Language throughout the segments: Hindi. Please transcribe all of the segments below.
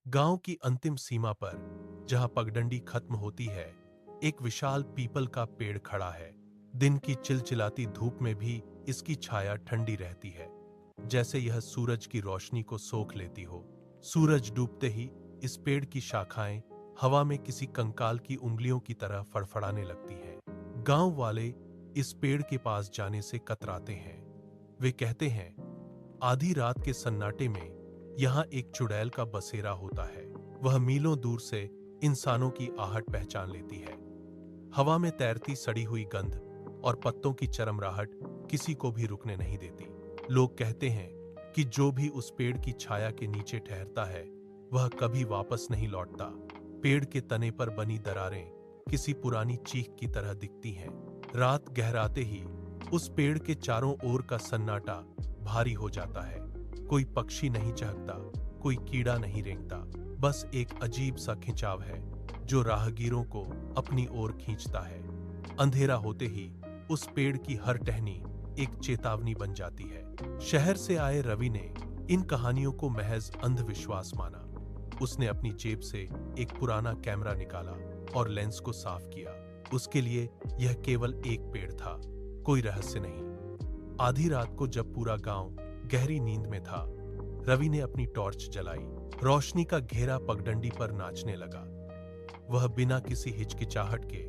गांव की अंतिम सीमा पर, जहां पगडंडी खत्म होती है, एक विशाल पीपल का पेड़ खड़ा है। दिन की चिलचिलाती धूप में भी इसकी छाया ठंडी रहती है, जैसे यह सूरज की रोशनी को सोख लेती हो। सूरज डूबते ही इस पेड़ की शाखाएं हवा में किसी कंकाल की उंगलियों की तरह फड़फड़ाने लगती हैं। गांव वाले इस पेड़ के पास जाने से कतराते हैं। वे कहते हैं, आधी रात के सन्नाटे में यहाँ एक चुड़ैल का बसेरा होता है। वह मीलों दूर से इंसानों की आहट पहचान लेती है। हवा में तैरती सड़ी हुई गंध और पत्तों की चरमराहट किसी को भी रुकने नहीं देती। लोग कहते हैं कि जो भी उस पेड़ की छाया के नीचे ठहरता है, वह कभी वापस नहीं लौटता। पेड़ के तने पर बनी दरारें किसी पुरानी चीख की तरह दिखती हैं। रात गहराते ही उस पेड़ के चारों ओर का सन्नाटा भारी हो जाता है। कोई पक्षी नहीं चहकता, कोई कीड़ा नहीं रेंगता, बस एक अजीब सा खिंचाव है जो राहगीरों को अपनी ओर खींचता है। अंधेरा होते ही उस पेड़ की हर टहनी एक चेतावनी बन जाती है। शहर से आए रवि ने इन कहानियों को महज अंधविश्वास माना। उसने अपनी जेब से एक पुराना कैमरा निकाला और लेंस को साफ किया। उसके लिए यह केवल एक पेड़ था, कोई रहस्य नहीं। आधी रात को जब पूरा गांव गहरी नींद में था, रवि ने अपनी टॉर्च जलाई। रोशनी का घेरा पगडंडी पर नाचने लगा। वह बिना किसी हिचकिचाहट के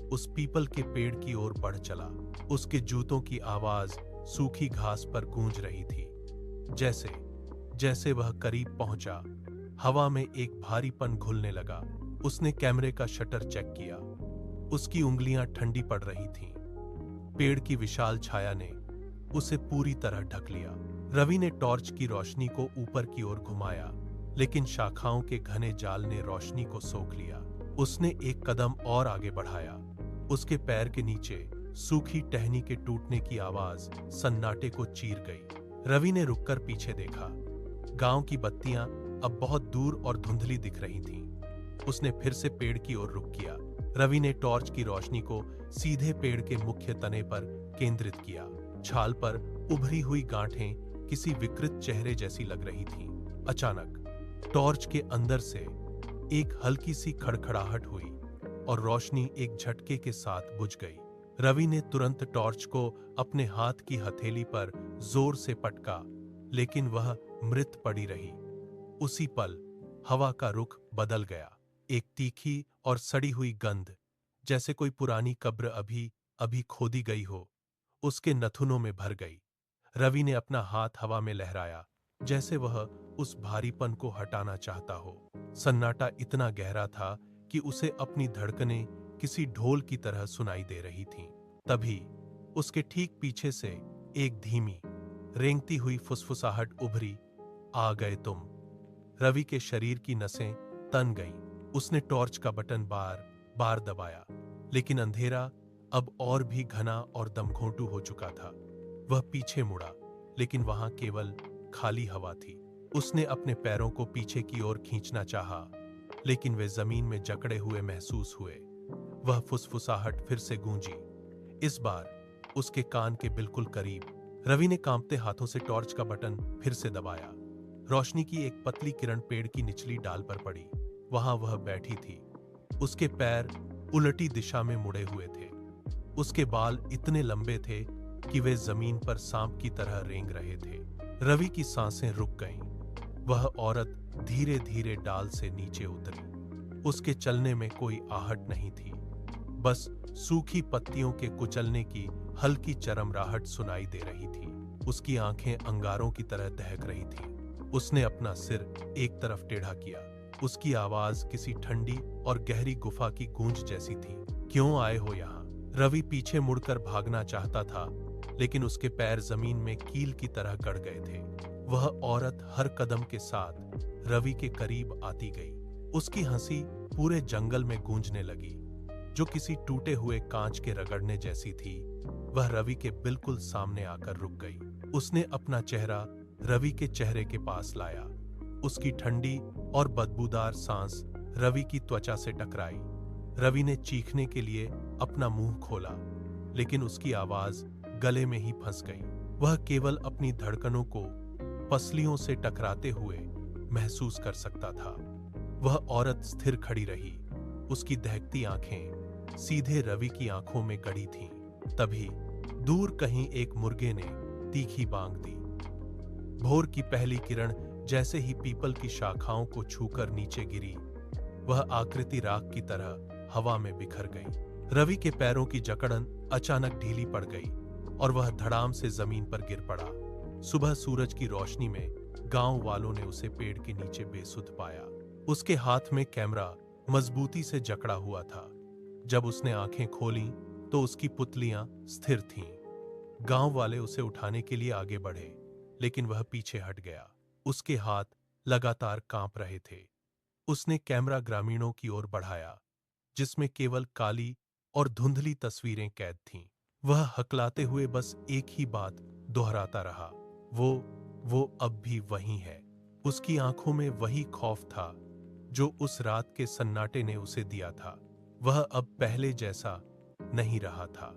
उस पीपल के पेड़ की ओर बढ़ चला। उसके जूतों की आवाज सूखी घास पर गूंज रही थी। जैसे जैसे वह करीब पहुंचा, हवा में एक भारीपन घुलने लगा। उसने कैमरे का शटर चेक किया। उसकी उंगलियां ठंडी पड़ रही थीं। पेड़ की विशाल छाया ने उसे पूरी तरह ढक लिया। रवि ने टॉर्च की रोशनी को ऊपर की ओर घुमाया, लेकिन शाखाओं के घने जाल ने रोशनी को सोख लिया। उसने एक कदम और आगे बढ़ाया। उसके पैर के नीचे सूखी टहनी के टूटने की आवाज सन्नाटे को चीर गई। रवि ने रुककर पीछे देखा। गांव की बत्तियां अब बहुत दूर और धुंधली दिख रही थीं। उसने फिर से पेड़ की ओर रुख किया। रवि ने टॉर्च की रोशनी को सीधे पेड़ के मुख्य तने पर केंद्रित किया। छाल पर उभरी हुई गांठें किसी विकृत चेहरे जैसी लग रही थीं। अचानक टॉर्च के अंदर से एक हल्की सी खड़खड़ाहट हुई और रोशनी एक झटके के साथ बुझ गई। रवि ने तुरंत टॉर्च को अपने हाथ की हथेली पर जोर से पटका, लेकिन वह मृत पड़ी रही। उसी पल हवा का रुख बदल गया। एक तीखी और सड़ी हुई गंध, जैसे कोई पुरानी कब्र अभी अभी खोदी गई हो, उसके नथुनों में भर गई। रवि ने अपना हाथ हवा में लहराया, जैसे वह उस भारीपन को हटाना चाहता हो। सन्नाटा इतना गहरा था कि उसे अपनी धड़कनें किसी ढोल की तरह सुनाई दे रही थीं। तभी उसके ठीक पीछे से एक धीमी, रेंगती हुई फुसफुसाहट उभरी, आ गए तुम। रवि के शरीर की नसें तन गईं। उसने टॉर्च का बटन बार बार दबाया, लेकिन अंधेरा अब और भी घना और दमघोंटू हो चुका था। वह पीछे मुड़ा, लेकिन वहां केवल खाली हवा थी। उसने अपने पैरों को पीछे की ओर खींचना चाहा, लेकिन वे जमीन में जकड़े हुए महसूस हुए। वह फुसफुसाहट फिर से गूंजी, इस बार उसके कान के बिल्कुल करीब। रवि ने कांपते हाथों से टॉर्च का बटन फिर से दबाया। रोशनी की एक पतली किरण पेड़ की निचली डाल पर पड़ी। वहां वह बैठी थी। उसके पैर उलटी दिशा में मुड़े हुए थे। उसके बाल इतने लंबे थे कि वे जमीन पर सांप की तरह रेंग रहे थे। रवि की सांसें रुक गईं। वह औरत धीरे धीरे डाल से नीचे उतरी। उसके चलने में कोई आहट नहीं थी, बस सूखी पत्तियों के कुचलने की हल्की चरमराहट सुनाई दे रही थी। उसकी आंखें अंगारों की तरह दहक रही थीं। उसने अपना सिर एक तरफ टेढ़ा किया। उसकी आवाज किसी ठंडी और गहरी गुफा की गूंज जैसी थी। क्यों आए हो यहाँ? रवि पीछे मुड़कर भागना चाहता था, लेकिन उसके पैर जमीन में कील की तरह गड़ गए थे। वह औरत हर कदम के साथ रवि के करीब आती गई। उसकी हंसी पूरे जंगल में गूंजने लगी, जो किसी टूटे हुए कांच के रगड़ने जैसी थी। वह रवि के बिल्कुल सामने आकर रुक गई। उसने अपना चेहरा रवि के चेहरे के पास लाया। उसकी ठंडी और बदबूदार सांस रवि की त्वचा से टकराई। रवि ने चीखने के लिए अपना मुंह खोला, लेकिन उसकी आवाज गले में ही फंस गई। वह केवल अपनी धड़कनों को पसलियों से टकराते हुए महसूस कर सकता था। वह औरत स्थिर खड़ी रही, उसकी दहकती आंखें सीधे रवि की आंखों में गड़ी थीं। तभी दूर कहीं एक मुर्गे ने तीखी बांग दी। भोर की पहली किरण जैसे ही पीपल की शाखाओं को छूकर नीचे गिरी, वह आकृति राख की तरह हवा में बिखर गई। रवि के पैरों की जकड़न अचानक ढीली पड़ गई और वह धड़ाम से जमीन पर गिर पड़ा। सुबह सूरज की रोशनी में गांव वालों ने उसे पेड़ के नीचे बेसुध पाया। उसके हाथ में कैमरा मजबूती से जकड़ा हुआ था। जब उसने आंखें खोलीं तो उसकी पुतलियां स्थिर थीं। गांव वाले उसे उठाने के लिए आगे बढ़े, लेकिन वह पीछे हट गया। उसके हाथ लगातार कांप रहे थे। उसने कैमरा ग्रामीणों की ओर बढ़ाया, जिसमें केवल काली और धुंधली तस्वीरें कैद थीं। वह हकलाते हुए बस एक ही बात दोहराता रहा, वो अब भी वहीं है। उसकी आंखों में वही खौफ था जो उस रात के सन्नाटे ने उसे दिया था। वह अब पहले जैसा नहीं रहा था।